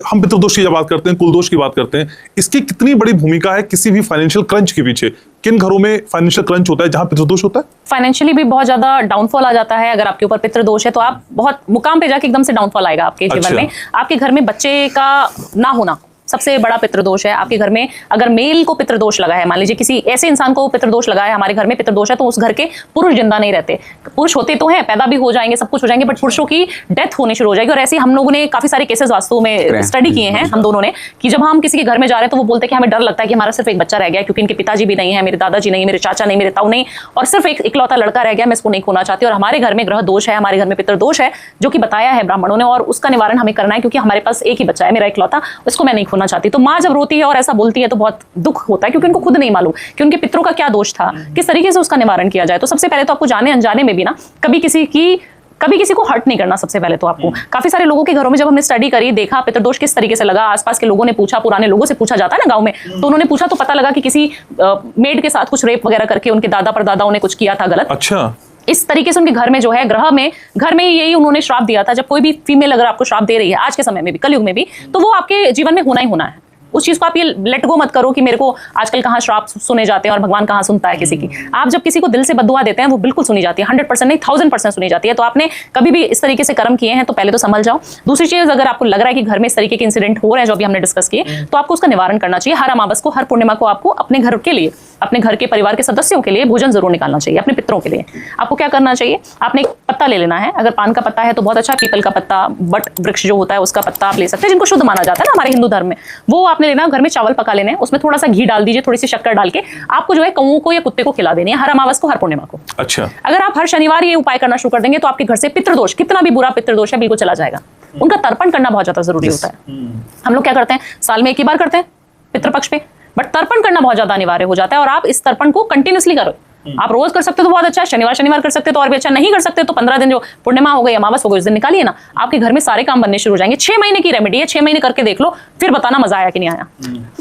हम पितृदोष की जब बात करते हैं, कुलदोष की बात करते हैं, इसकी कितनी बड़ी भूमिका है किसी भी फाइनेंशियल क्रंच के पीछे? किन घरों में फाइनेंशियल क्रंच होता है जहां पितृदोष होता है? फाइनेंशियली भी बहुत ज्यादा डाउनफॉल आ जाता है। अगर आपके ऊपर पितृदोष है तो आप बहुत मुकाम पे जाके एकदम से डाउनफॉल आएगा आपके जीवन में। आपके घर में बच्चे का ना होना सबसे बड़ा पितृदोष है। आपके घर में अगर मेल को पितृदोष लगा है, मान लीजिए किसी ऐसे इंसान को पितृदोष लगा है, हमारे घर में पितृदोष है, तो उस घर के पुरुष जिंदा नहीं रहते। पुरुष होते तो हैं, पैदा भी हो जाएंगे, सब कुछ हो जाएंगे, बट पुरुषों की डेथ होनी शुरू हो जाएगी। और ऐसे हम लोगों ने काफी सारे केसेस वास्तव में स्टडी किए हैं हम दोनों ने, कि जब हम किसी के घर में जा रहे हैं तो वो बोलते हैं कि हमें डर लगता है कि हमारा सिर्फ एक बच्चा रह गया, क्योंकि इनके पिताजी भी नहीं है, मेरे दादाजी नहीं, मेरे चाचा नहीं, मेरे ताऊ नहीं, और सिर्फ एक इकलौता लड़का रह गया, मैं इसको नहीं खोना चाहती। और हमारे घर में ग्रह दोष है, हमारे घर में पितृदोष है, जो कि बताया है ब्राह्मणों ने, और उसका निवारण हमें करना है, क्योंकि हमारे पास एक ही बच्चा है, मेरा इकलौता, उसको मैं नहीं खोना चाहती। तो माँ जब रोती है और ऐसा बोलती है तो बहुत दुख होता है, क्योंकि उनको खुद नहीं मालूम कि उनके पितरों का क्या दोष था, किस तरीके से उसका निवारण किया जाए। तो सबसे पहले तो आपको जाने अनजाने में भी ना कभी किसी को हर्ट नहीं करना। सबसे पहले तो आपको काफी सारे लोगों के घरों में जब हमने स्टडी करी, देखा पितृदोष किस तरीके से लगा, आसपास के लोगों ने पूछा, पुराने लोगों से पूछा जाता है ना गांव में, तो उन्होंने पूछा तो पता लगा कि किसी मेड के साथ कुछ रेप वगैरह करके उनके दादा परदादाओं ने कुछ किया था गलत। अच्छा, इस तरीके से उनके घर में जो है घर में यही उन्होंने श्राप दिया था। जब कोई भी फीमेल अगर आपको श्राप दे रही है आज के समय में भी, कलयुग में भी, तो वो आपके जीवन में होना ही होना है। उस चीज को आप ये लेट गो मत करो कि मेरे को आजकल कहाँ श्राप सुने जाते हैं और भगवान कहाँ सुनता है किसी की। आप जब किसी को दिल से बद्दुआ देते हैं वो बिल्कुल सुनी जाती है, 100% नहीं 1000% सुनी जाती है। तो आपने कभी भी इस तरीके से कर्म किए हैं तो पहले तो संभल जाओ। दूसरी चीज, अगर आपको लग रहा है कि घर में इस तरीके के इंसिडेंट हो रहे हैं जो अभी हमने डिस्कस किए, तो आपको उसका निवारण करना चाहिए। हर अमावस को, हर पूर्णिमा को आपको अपने घर के लिए, अपने घर के परिवार के सदस्यों के लिए भोजन जरूर निकालना चाहिए। अपने पितरों के लिए आपको क्या करना चाहिए, आपने एक पत्ता ले लेना है। अगर पान का पत्ता है तो बहुत अच्छा, पीपल का पत्ता, बट वृक्ष जो होता है उसका पत्ता आप ले सकते हैं, जिनको शुद्ध माना जाता है ना हमारे हिंदू धर्म में, वो आपने लेना। घर में चावल पका लेने, उसमें थोड़ा सा घी डाल दीजिए, थोड़ी सी शक्कर डाल के आपको जो है कौओं को या कुत्ते को खिला देनी है, हर अमावस को, हर पूर्णिमा को। अच्छा, अगर आप हर शनिवार ये उपाय करना शुरू कर देंगे तो आपके घर से पितृदोष, कितना भी बुरा पितृदोष है, बिल्कुल चला जाएगा। उनका तर्पण करना बहुत ज्यादा जरूरी होता है। हम लोग क्या करते हैं, साल में एक ही बार करते हैं पितृपक्ष पे, बट तर्पण करना बहुत ज्यादा अनिवार्य हो जाता है। और आप इस तर्पण को कंटिन्यूसली करो। आप रोज कर सकते हो तो बहुत अच्छा है, शनिवार कर सकते हो तो और भी अच्छा, नहीं कर सकते तो 15 दिन जो पूर्णिमा हो गई, अमावस हो गई, उस दिन निकालिए ना, आपके घर में सारे काम बनने शुरू हो जाएंगे। 6 महीने की रेमेडी है, 6 महीने करके देख लो, फिर बताना मजा आया कि नहीं आया।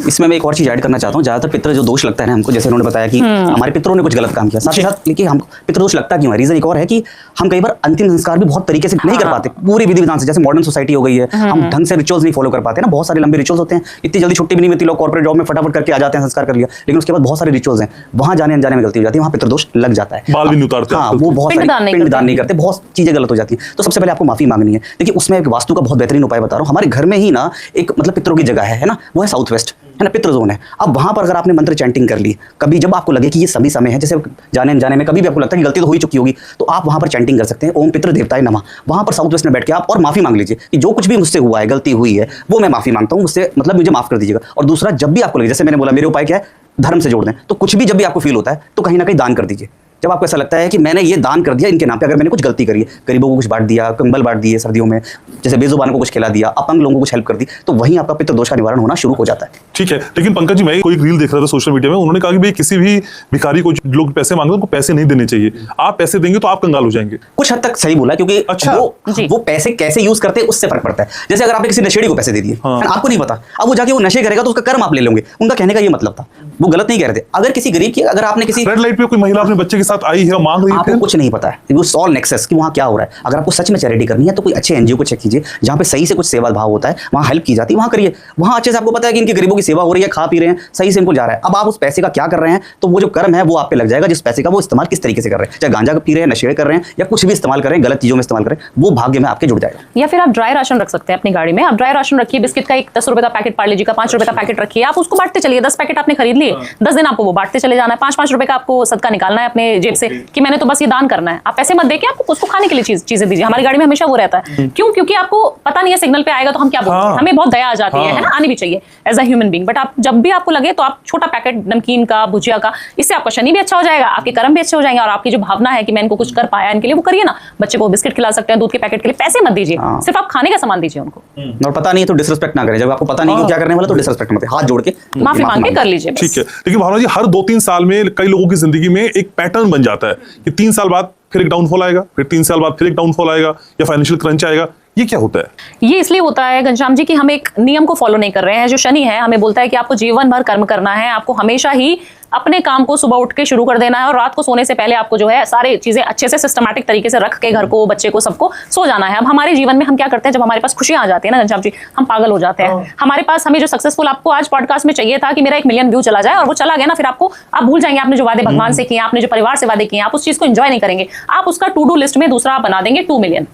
इसमें मैं एक और चीज ऐड करना चाहता हूँ। ज्यादातर पितृ जो दोष लगता है ना हमको, जैसे उन्होंने बताया कि हमारे पितरों ने कुछ गलत काम किया, साथ ही साथ लेकिन हम पितृदोष लगता क्यों है, रीजन एक और है कि हम कई बार अंतिम संस्कार भी बहुत तरीके से नहीं कर पाते, पूरी विधि विधान से। जैसे मॉडर्न सोसाइटी हो गई है, हम ढंग से रिचुअल्स नहीं फॉलो कर पाते ना, बहुत सारे लंबे रिचुअल्स होते हैं, इतनी जल्दी छुट्टी भी नहीं मिलती, लोग कॉर्पोरेट जॉब में फटाफट करके आ जाते हैं, संस्कार कर लिया, लेकिन उसके बाद बहुत सारे रिचुअल्स हैं, वहां जाने अनजाने में गलती हो जाती है, वहां पितृदोष लग जाता है, बाल भी नहीं उतारते। हाँ, वो बहुत पिंडदान नहीं करते, बहुत चीजें गलत हो जाती हैं। तो सबसे पहले आपको माफी मांगनी है। देखिए उसमें एक वास्तु का बहुत बेहतरीन उपाय बता रहा हूँ। हमारे घर में ही ना एक मतलब पितरों की जगह है ना, वो है साउथ वेस्ट, है ना, पितृ जोन है। अब वहां पर अगर आपने मंत्र चैंटिंग कर ली, कभी जब आपको लगे कि ये सभी समय है, जैसे जाने अनजाने में कभी भी आपको लगता है कि गलती तो हो ही चुकी होगी, तो आप वहां पर चैंटिंग कर सकते हैं, ओम पितृ देवताय नमः। वहां पर साउथ वेस्ट में बैठ के आप और माफी मांग लीजिए कि जो कुछ भी मुझसे हुआ है, गलती हुई है, वो मैं माफी मांगता हूँ, मुझसे मतलब मुझे माफ कर दीजिएगा। और दूसरा, जब भी आपको लगे, जैसे मैंने बोला मेरे उपाय क्या है, धर्म से जोड़ दें, तो कुछ भी जब भी आपको फील होता है तो कहीं ना कहीं दान कर दीजिए। जब आपको ऐसा लगता है कि मैंने ये दान कर दिया इनके नाम पे, अगर मैंने कुछ गलती करी है, गरीबों को कुछ बांट दिया, कंबल बांट दिए सर्दियों में, जैसे बेजुबानों को कुछ खिला दिया, अपंग लोगों को कुछ हेल्प कर दी, तो वहीं आपका पितृदोष का निवारण होना शुरू हो जाता है। ठीक है, लेकिन पंकज जी, मैं कोई रील देख रहा था सोशल मीडिया में, उन्होंने कहा कि भाई किसी भी भिखारी को लोग पैसे मांगते हैं उनको पैसे नहीं देने चाहिए, आप पैसे देंगे तो आप कंगाल हो जाएंगे। कुछ हद तक सही बोला, क्योंकि अच्छा, वो पैसे कैसे यूज करते हैं उससे फर्क पड़ता है। जैसे अगर आपने किसी नशेड़ी को पैसे दे दिए, आपको नहीं पता, अब वो जाके वो नशे करेगा तो उसका कर्म आप ले लोगे, उनका कहने का ये मतलब था, वो गलत नहीं कह रहे थे। अगर किसी गरीब की, अगर आपने किसी रेड लाइट पे कोई महिला अपने बच्चे के साथ आई है, मांग रही है, आपको कुछ नहीं पता है, वो ऑल नेक्सस कि वहाँ क्या हो रहा है। अगर आपको सच में चैरिटी करनी है तो कोई अच्छे एनजीओ को चेक कीजिए जहाँ पे सही से कुछ सेवा भाव होता है, वहाँ हेल्प की जाती है, वहाँ करिए। वहाँ अच्छे से आपको पता है कि इनके गरीबों की सेवा हो रही है, खा पी रहे हैं, सही से इनको जा रहा है। अब आप उस पैसे का क्या कर रहे हैं, तो वो जो कर्म है वो आप पे लग जाएगा, जिस पैसे का वो इस्तेमाल किस तरीके से कर रहे हैं, चाहे गांजा पी रहे हैं, नशे कर रहे हैं, या कुछ भी इस्तेमाल कर रहे हैं, गलत चीजों में इस्तेमाल कर रहे हैं, वो भाग्य में आपके जुड़ जाएगा। या फिर आप ड्राई राशन रख सकते हैं अपनी गाड़ी में। आप ड्राई राशन रखिए, बिस्किट का एक 10 रुपए का पैकेट, पार्ले जी का 5 रुपए का पैकेट रखिए, आप उसको बांटते चलिए। 10 पैकेट आपने खरीद लिए, 10 दिन आपको वो बांटते चले जाना है। 5-5 रुपए का आपको सदका निकालना है अपने जेब से कि मैंने तो बस ये दान करना है। आप पैसे मत देके आपको उसको खाने के लिए चीजें दीजिए। हमारी गाड़ी में हमेशा वो रहता है, क्यों? क्योंकि आपको पता नहीं है सिग्नल पे आएगा तो हम क्या बोलते हैं, हमें बहुत दया आ जाती है ना, आनी भी चाहिए as a human being. But आप जब भी आपको लगे तो आप छोटा पैकेट नमकीन का, भुजिया का, इससे आपका शनि भी अच्छा हो जाएगा, आपके कर्म भी अच्छे हो जाएंगे, और आपकी जो भावना है कि मैं इनको कुछ कर पाया इनके लिए, वो करिए ना। बच्चे को बिस्किट खिला सकते हैं, दूध के पैकेट के लिए पैसे मत दीजिए, सिर्फ आप खाने का सामान दीजिए उनको। और पता नहीं है तो डिसरिस्पेक्ट ना करें, जब आपको पता नहीं क्या करने वाला तो डिसरिस्पेक्ट मत, हाथ जोड़ के माफी मांग के कर लीजिए। ठीक है, लेकिन भावना जी, हर 2-3 साल में कई लोगों की जिंदगी में एक पैटर्न बन जाता है कि 3 साल बाद फिर एक डाउनफॉल आएगा, फिर 3 साल बाद फिर एक डाउनफॉल आएगा, या फाइनेंशियल क्रंच आएगा। ये क्या होता है? ये इसलिए होता है घनश्याम जी कि हम एक नियम को फॉलो नहीं कर रहे हैं। जो शनि है हमें बोलता है कि आपको जीवन भर कर्म करना है, आपको हमेशा ही अपने काम को सुबह उठ के शुरू कर देना है और रात को सोने से पहले आपको जो है सारी चीजें अच्छे से सिस्टमैटिक तरीके से रख के घर को, बच्चे को, सबको सो जाना है। अब हमारे जीवन में हम क्या करते हैं, जब हमारे पास खुशियां आ जाती है ना घनश्याम जी, हम पागल हो जाते हैं। हमारे पास हमें जो सक्सेसफुल, आपको आज पॉडकास्ट में चाहिए था कि मेरा 1 मिलियन व्यू चला जाए, और वो चला गया ना, फिर आपको आप भूल जाएंगे आपने जो वादे भगवान से किए, आपने जो परिवार से वादे किए, आप उस चीज को एंजॉय नहीं करेंगे। आप उसका टू डू लिस्ट में दूसरा आप बना देंगे 2 मिलियन।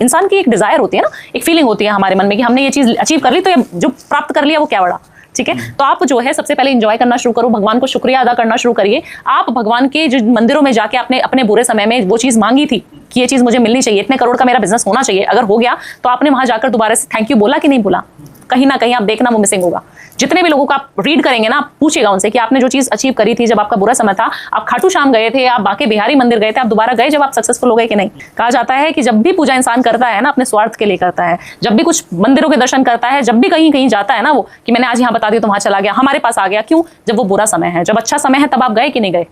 इंसान की एक डिजायर होती है ना, एक फीलिंग होती है हमारे मन में कि हमने ये चीज अचीव कर ली, तो ये जो प्राप्त कर लिया वो क्या बड़ा, ठीक है। तो आप जो है सबसे पहले एंजॉय करना शुरू करो, भगवान को शुक्रिया अदा करना शुरू करिए। आप भगवान के जो मंदिरों में जाके आपने अपने बुरे समय में वो चीज मांगी थी कि ये चीज मुझे मिलनी चाहिए, इतने करोड़ का मेरा बिजनेस होना चाहिए, अगर हो गया तो आपने वहां जाकर दोबारा से थैंक यू बोला कि नहीं बोला? कहीं ना कहीं आप देखना वो मिसिंग होगा। जितने भी लोगों को आप रीड करेंगे ना, आप पूछिएगा उनसे कि आपने जो चीज अचीव करी थी जब आपका बुरा समय था, आप खाटू श्याम गए थे, आप बांके बिहारी मंदिर गए थे, आप दोबारा गए जब आप सक्सेसफुल हो गए कि नहीं? कहा जाता है कि जब भी पूजा इंसान करता है ना, अपने स्वार्थ के लिए करता है। जब भी कुछ मंदिरों के दर्शन करता है, जब भी कहीं कहीं जाता है ना, वो कि मैंने आज यहाँ बता दिया तो वहां चला गया, हमारे पास आ गया, क्यों? जब वो बुरा समय है। जब अच्छा समय है तब आप गए कि नहीं गए?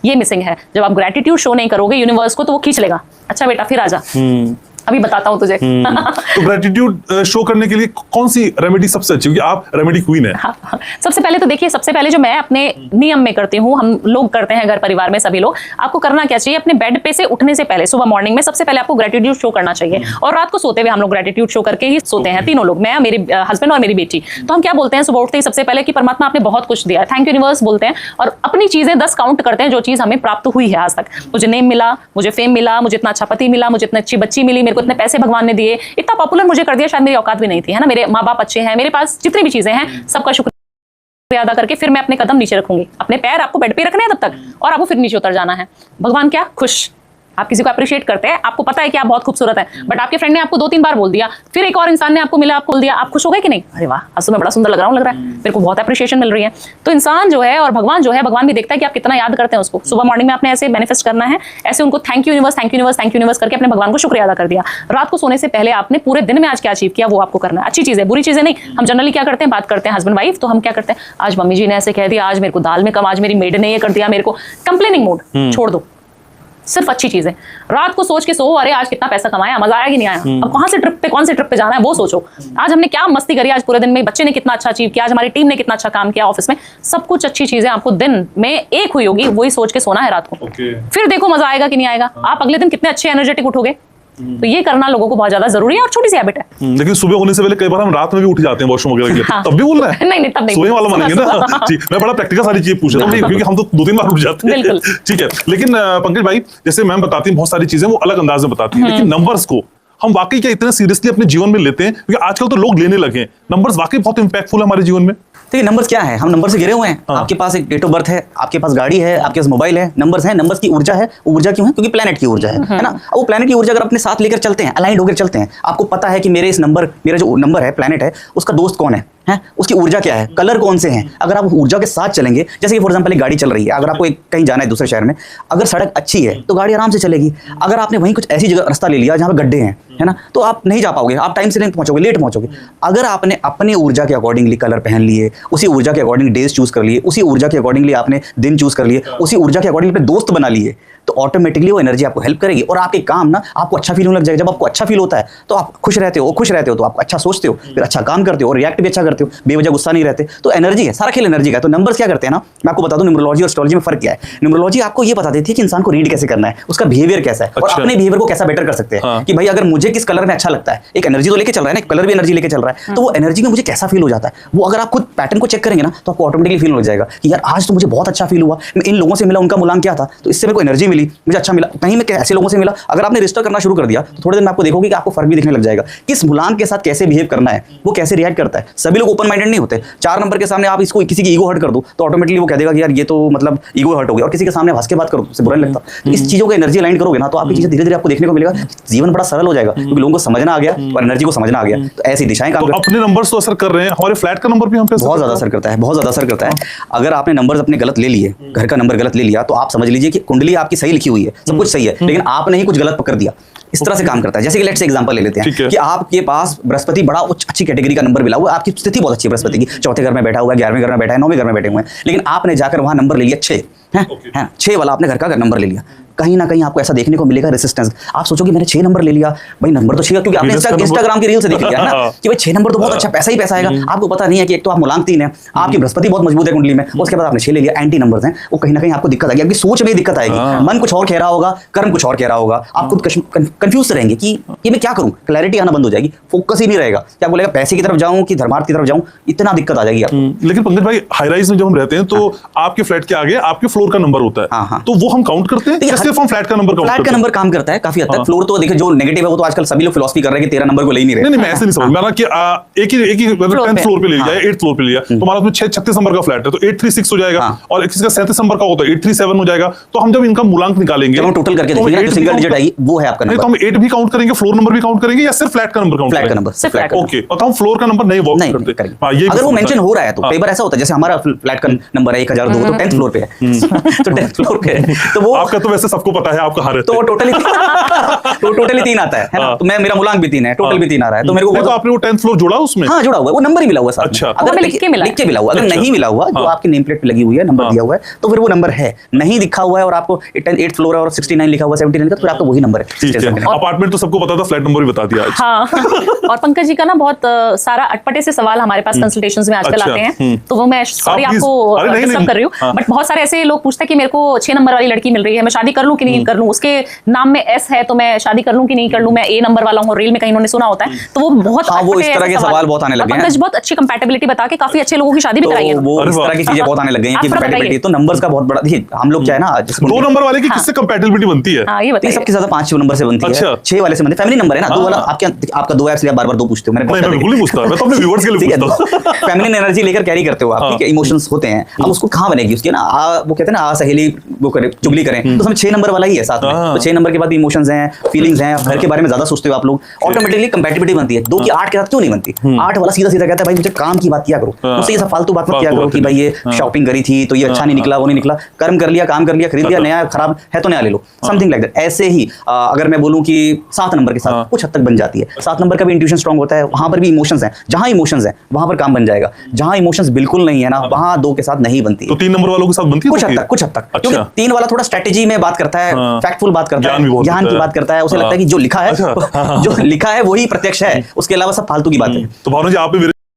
ये मिसिंग है। जब आप ग्रेटिट्यूड शो नहीं करोगे यूनिवर्स को, तो वो खींच लेगा, अच्छा बेटा फिर आजा, अभी बताता हूँ तुझे। तो ग्रेटिट्यूड शो करने के लिए कौन सी रेमेडी सबसे अच्छी, क्योंकि आप रेमेडी क्वीन है। हाँ, सबसे पहले तो देखिए, सबसे पहले जो मैं अपने नियम में करती हूँ, हम लोग करते हैं घर परिवार में सभी लोग, आपको करना क्या चाहिए, अपने बेड पे से उठने से पहले सुबह मॉर्निंग में सबसे पहले आपको ग्रेटिट्यूड शो करना चाहिए। और रात को सोते हुए हम लोग ग्रेटिट्यूड शो करके ही सोते हैं, तीनों लोग, मैं, मेरे हस्बैंड और मेरी बेटी। तो हम क्या बोलते हैं सुबह उठते ही सबसे पहले कि परमात्मा आपने बहुत कुछ दिया है, थैंक यू यूनिवर्स बोलते हैं, और अपनी चीजें 10 काउंट करते हैं जो चीज हमें प्राप्त हुई है आज तक। मुझे नेम मिला, मुझे फेम मिला, मुझे इतना अच्छा पति मिला, मुझे इतनी अच्छी बच्ची मिली, मेरे को इतने पैसे भगवान दिए, इतना पॉपुलर मुझे कर दिया, शायद मेरी औकात भी नहीं थी, है ना। मेरे माँ बाप अच्छे हैं, मेरे पास जितनी भी चीजें हैं सबका शुक्रिया अदा करके फिर मैं अपने कदम नीचे रखूंगी। अपने पैर आपको बेड पे रखने हैं तब तक, और आपको फिर नीचे उतर जाना है। भगवान क्या खुश, आप किसी को अप्रिशिएट करते हैं, आपको पता है कि आप बहुत खूबसूरत हैं, बट आपके फ्रेंड ने आपको 2-3 बार बोल दिया, फिर एक और इंसान ने आपको मिला, आप बोल दिया, आप खुश हो गए कि नहीं? अरे वाह, आज तो मैं बड़ा सुंदर लग रहा हूँ, लग रहा है मेरे को बहुत अप्रिशिएशन मिल रही है। तो इंसान जो है और भगवान जो है, भगवान भी देखता है कि आप कितना याद करते हैं उसको। सुबह मॉर्निंग में आपने ऐसे मैनिफेस्ट करना है, ऐसे उनको thank you universe, thank you universe, thank you universe करके अपने भगवान को शुक्रिया अदा कर दिया। रात को सोने से पहले आपने पूरे दिन में आज क्या अचीव किया वो आपको करना है। अच्छी चीजें, बुरी चीजें नहीं। हम जनरली क्या करते हैं, बात करते हैं हस्बैंड वाइफ, तो हम क्या करते हैं, आज मम्मी जी ने ऐसे कह दिया, आज मेरे को दाल में कम, आज मेरी मेड ने ये कर दिया, मेरे को कंप्लेनिंग मोड छोड़ दो, सिर्फ अच्छी चीजें। रात को सोच के सो, अरे आज कितना पैसा कमाया, मजा आया कि नहीं आया, अब कौन से ट्रिप पे जाना है वो सोचो। आज हमने क्या मस्ती करी आज पूरे दिन में, बच्चे ने कितना अच्छा अचीव किया, आज हमारी टीम ने कितना अच्छा काम किया ऑफिस में, सब कुछ अच्छी चीजें आपको दिन में एक हुई होगी, वही सोच के सोना है रात को। फिर देखो मजा आएगा कि नहीं आएगा, आप अगले दिन कितने अच्छे एनर्जेटिक उठोगे। तो ये करना लोगों को बहुत ज्यादा जरूरी है, और छोटी सी हैबिट है। लेकिन सुबह होने से पहले कई बार हम रात में भी उठ जाते हैं वॉशरूम वगैरह के लिए, तब भी बोलना है? नहीं तब नहीं, सोने वाला मानेंगे ना। ठीक, मैं बड़ा प्रैक्टिकल सारी चीज पूछ रहा हूँ क्योंकि हम तो 2-3 बार उठ जाते हैं। ठीक है, लेकिन पंकज भाई, जैसे मैम बताती हैं बहुत सारी चीजें, वो अलग अंदाज में बताती हैं, लेकिन नंबर्स को हम वाकई क्या इतने सीरियसली अपने जीवन में लेते हैं? क्योंकि आजकल तो लोग लेने लगे हैं, नंबर्स वाकई बहुत इंपैक्टफुल है हमारे जीवन में। तो ये नंबर्स क्या है, हम नंबर से घिरे हुए हैं। आपके पास एक डेट ऑफ बर्थ है, आपके पास गाड़ी है, आपके पास मोबाइल है, नंबर्स है। नंबर्स की ऊर्जा है, ऊर्जा क्यों है? क्योंकि प्लेनेट की ऊर्जा है ना। वो प्लेनेट की ऊर्जा अगर अपने साथ लेकर चलते हैं, अलाइंड होकर चलते हैं, आपको पता है कि मेरे इस नंबर, मेरा जो नंबर है, प्लेनेट है, उसका दोस्त कौन है, उसकी ऊर्जा क्या है, कलर कौन से हैं। अगर आप ऊर्जा के साथ चलेंगे, जैसे कि फॉर एग्जांपल एक गाड़ी चल रही है, अगर आपको कहीं जाना है दूसरे शहर में, अगर सड़क अच्छी है तो गाड़ी आराम से चलेगी। अगर आपने वहीं कुछ ऐसी जगह रास्ता ले लिया जहाँ पे गड्ढे हैं, है ना, तो आप नहीं जा पाओगे, आप टाइम से नहीं पहुंचोगे, लेट पहुंचोगे। अगर आपने अपनी ऊर्जा के अकॉर्डिंगली कलर पहन लिए, उसी ऊर्जा के अकॉर्डिंग डेज चूज कर लिए, उसी ऊर्जा के अकॉर्डिंगली आपने दिन चूज कर लिए, उसी ऊर्जा के अकॉर्डिंगली अपने दोस्त बना लिए, तो ऑटोमेटिकली वो एनर्जी आपको हेल्प करेगी और आपके काम ना आपको अच्छा फील होने लग जाएगा। जब आपको अच्छा फील होता है तो आप खुश रहते हो तो आप अच्छा सोचते हो, फिर अच्छा काम करते हो और रिएक्ट भी अच्छा करते हो, बेवजह गुस्सा नहीं रहते। तो एनर्जी है, सारा खेल एनर्जी का है। तो नंबर्स क्या करते हैं ना, मैं आपको बता दूं न्यूमरोलॉजी और एस्ट्रोलॉजी में फर्क क्या है। न्यूमरोलॉजी आपको ये बता देती है कि इंसान को रीड कैसे करना है, उसका बिहेवियर कैसा है और अपने बिहेवियर को कैसा बेटर कर सकते हैं। कि भाई अगर मुझे किस कलर में अच्छा लगता है, एक एनर्जी तो लेके चल रहा है ना, कलर भी एनर्जी लेके चल रहा है, तो वो एनर्जी में मुझे कैसा फील हो जाता है, वो अगर आप खुद पैटर्न को चेक करेंगे ना, तो आपको ऑटोमेटिकली फील हो जाएगा कि यार आज तो मुझे बहुत अच्छा फील हुआ, मैं इन लोगों से मिला, उनका मूल्यांकन क्या था, तो इससे मेरे को एनर्जी मिली, मुझे अच्छा मिला। कहीं मैं ऐसे लोगों से मिला, अगर आपने रजिस्टर करना शुरू कर दिया तो थोड़े दिन में आपको देखोगे कि आपको फर्क भी दिखने लग जाएगा, किस मुलान के साथ कैसे बिहेव करना है, वो कैसे रिएक्ट करता है। सभी लोग ओपन माइंडेड नहीं होते। 4 नंबर के सामने आप इसको किसी की ईगो हर्ट कर दो तो ऑटोमेटिकली वो कह देगा कि यार ये तो मतलब ईगो हर्ट हो गया, और किसी के सामने हंस के बात करो उससे बुरा नहीं लगता। तो इस चीजों को एनर्जी अलाइन करोगे ना, तो आपकी चीजें धीरे धीरे आपको देखने को मिलेगा, जीवन बड़ा सरल हो जाएगा, क्योंकि लोगों को समझना आ गया और एनर्जी को समझना आ गया। तो ऐसी दिशाएं काम करती हैं। अपने नंबर्स तो असर कर रहे हैं, हमारे फ्लैट का नंबर भी हम पे बहुत ज्यादा असर करता है, बहुत ज्यादा असर करता है। अगर आपने नंबर्स अपने गलत ले लिए, घर का नंबर गलत ले लिया, तो आप समझ लीजिए कि कुंडली आपकी सही लिखी हुई है, सब कुछ सही है, लेकिन आपने ही कुछ गलत पकड़ दिया। इस तरह से काम करता है। जैसे कि लेट्स से एग्जांपल ले लेते हैं कि आपके पास बृहस्पति बड़ा अच्छी कैटेगरी का नंबर मिला हुआ, आपकी स्थिति बहुत अच्छी है बृहस्पति की, 4थे घर में बैठा हुआ है, 11वें घर में बैठा है, 9वें घर में बैठे हुए हैं, लेकिन आपने जाकर वहां नंबर ले लिया 6 है 6 वाला, आपने घर का नंबर ले लिया। कहीं ना कहीं आपको ऐसा देखने को मिलेगा रेसिस्टेंस। आप सोचोगे मैंने 6 नंबर ले लिया, भाई नंबर तो 6, क्योंकि आपने Business का number- इंस्टाग्राम की रील से देख लिया है ना कि भाई 6 नंबर तो बहुत अच्छा, पैसा ही पैसा आएगा। आपको पता नहीं है कि एक तो आप मूलांक 3 है, आपकी बृहस्पति बहुत मजबूत है कुंडली में, उसके बाद आपने 6 ले लिया, एंटी नंबर्स हैं, वो कहीं ना कहीं आपको दिक्कत आएगी, आपकी सोच में ही दिक्कत आएगी, मन कुछ और कह रहा होगा, कर्म कुछ और कह रहा होगा, आप खुद कंफ्यूज रहेंगे कि ये मैं क्या करूं, क्लैरिटी आना बंद हो जाएगी, फोकस ही नहीं रहेगा, क्या बोलेगा पैसे की तरफ जाऊं कि धर्मार्थ की तरफ जाऊं, इतना दिक्कत आ जाएगी आपको। लेकिन पंकज भाई हाई राइज में जब हम रहते हैं तो आपके फ्लैट के आगे आपके फ्लोर का नंबर होता है, हाँ, हाँ। तो वो हम काउंट करते हैं या सिर्फ हम फ्लैट का नंबर काउंट फ्लैट करते का हैं? नंबर काम करता है काफी हद तक, फ्लोर तो देखिए जो नेगेटिव है वो तो आजकल सभी लोग फिलॉसफी कर रहे हैं कि 13 नंबर को ले ही नहीं रहे। नहीं मैं ऐसे नहीं समझ मैंने कि एक ही मतलब Floor 10th पे। फ्लोर पे ले लिया, 8th फ्लोर पे लिया, तो हमारा उसमें 36 नंबर का फ्लैट है तो 836 हो जाएगा, हाँ। और किसी का 37 नंबर का होता है 837 हो जाएगा। तो हम जब इनका मूलांक निकालेंगे जब हम टोटल करके तो हम देखेंगे ना, 8 जो भी सिंगल count डिजिट कर- आएगी वो है आपका नहीं तो नंबर, हम 8 भी काउंट करेंगे, फ्लोर नंबर भी काउंट करेंगे या सिर्फ फ्लैट का नंबर काउंट फ्लैट का करेंगे? नंबर, सिर्फ फ्लैट का ओके, और तो हम फ्लोर का नंबर नहीं वर्क नहीं करते। करेंगे। हाँ, ये भी अगर वो समझता मेंशन है। हो रहा है तो हाँ। कई बार ऐसा होता है, जैसे हमारा फ्लैट का नंबर है 1002 तो 10th फ्लोर पे है तो 10th फ्लोर पे है, तो वो आपका तो वैसे सबको पता है आप कहाँ रहते तो हैं। टोटली टोटली 3 आता है ना, हाँ। तो मैं मेरा मूलांक भी 3 है, टोटल भी 3 आ रहा है, तो मेरे को नहीं, तो आपने वो 10th फ्लोर जोड़ा उसमें? हाँ जुड़ा हुआ है, वो नंबर ही मिला हुआ है साथ में। अच्छा। अगर हमें लिख के मिला है। लिख के मिला हुआ, अगर अच्छा। नहीं मिला हुआ जो हाँ। आपकी नेम प्लेट पे लगी हुई है, नंबर हाँ। दिया हुआ है, तो फिर वो नंबर है, नहीं लिखा हुआ है और आपको 8th फ्लोर है और 69 लिखा हुआ है, 79 का, तो फिर आपका वही नंबर है। ठीक है, 69। अपार्टमेंट तो सबको पता था, फ्लैट नंबर भी बता दिया आज। हाँ और पंकज जी का ना बहुत सारा अटपटे से सवाल हमारे पास कंसल्टेशंस में आजकल अच्छा, आते हैं, तो वो मैं सॉरी please, आपको अरे नहीं, डिस्टर्ब नहीं, कर रही हूँ, हाँ। बट बहुत सारे ऐसे लोग पूछते हैं कि मेरे को 6 नंबर वाली लड़की मिल रही है, मैं शादी कर लूं कि नहीं कर लूं, उसके नाम में एस है तो मैं शादी कर लूं कि नहीं कर लूं, मैं ए नंबर वाला हूँ, रील में कहीं उन्होंने सुना होता है, तो वो बहुत हाँ, वो अटपटे इस तरह ऐसे के सवाल बहुत आने और लगे हैं। पंकज बहुत अच्छी कंपैटिबिलिटी बता के काफी अच्छे लोगों की शादी भी कराई है। तो वो अरे इस वाह। तरह की चीजें बहुत आने लग गई हैं कि आप थोड़ा compatibility, बताइए। तो नंबर्स का बहुत बड़ा, देखिए हम लोग क्या है ना जिसको 2 नंबर वाले की हाँ। किससे कंपैटिबिलिटी बनती है? हाँ ये तो ये बताइए। सबके ज्यादा 5 नंबर से बनती है, अच्छा। 6 वाले से बनती है, फैमिली नंबर है ना, 2 हाँ। वाला आपका 2 है इसलिए आप बार-बार 2 पूछते हो, मैंने नहीं मैं बिल्कुल नहीं पूछता, मैं तो अपने व्यूअर्स के लिए ठीक है, पूछता हूँ। फेमिनिन एनर्जी लेकर कैरी करते हो आप, हाँ। ठीक है, इमोशंस होते हैं, अब उसको कहाँ बनेगी उसके ना वो कहते हैं ना सहेली वो करे चुगली करें, तो उसमें 6 नंबर वाला ही है साथ में, हाँ। तो 6 नंबर के बाद इमोशंस हैं, फीलिंग्स हैं, घर के बारे में ज्यादा सोचते हो आप लोग, ऑटोमेटिकली कंपैटिबिलिटी बनती है। 2 की 8 के साथ क्यों नहीं बनती? 8 वाला सीधा सीधा कहता है भाई मुझे काम की बात किया करो, हाँ। मुझसे ये सब फालतू बात मत किया फालतू करो बात कि भाई ये नहीं। शॉपिंग करी थी तो ये अच्छा नहीं निकला, वो नहीं निकला, कर्म कर लिया, काम कर लिया, खरीद लिया, नया खराब है तो नया ले लो, समथिंग लाइक दैट। ऐसे ही अगर मैं बोलूं कि 7 नंबर के हाँ। साथ कुछ हद तक बन जाती है। 7 नंबर का भी इंट्यूशन स्ट्रांग होता है, वहां पर भी इमोशंस हैं, जहां इमोशंस हैं वहां पर काम बन जाएगा, जहां इमोशंस बिल्कुल नहीं है ना वहां 2 के साथ नहीं बनती तो है। 3 नंबर वालों के साथ बनती है कुछ तो हद फिर? तक, कुछ हद तक, अच्छा। क्योंकि 3 वाला थोड़ा स्ट्रेटेजी में बात करता है, हाँ। फैक्टफुल बात करता ज्ञान भी है, बहुत ज्ञान होता की है। बात करता है, उसे हाँ। लगता है कि जो लिखा है अच्छा, हाँ, हाँ। जो लिखा है वही प्रत्यक्ष है, उसके अलावा सब फालतू की बात है। तो भावना जी आप भी मेरे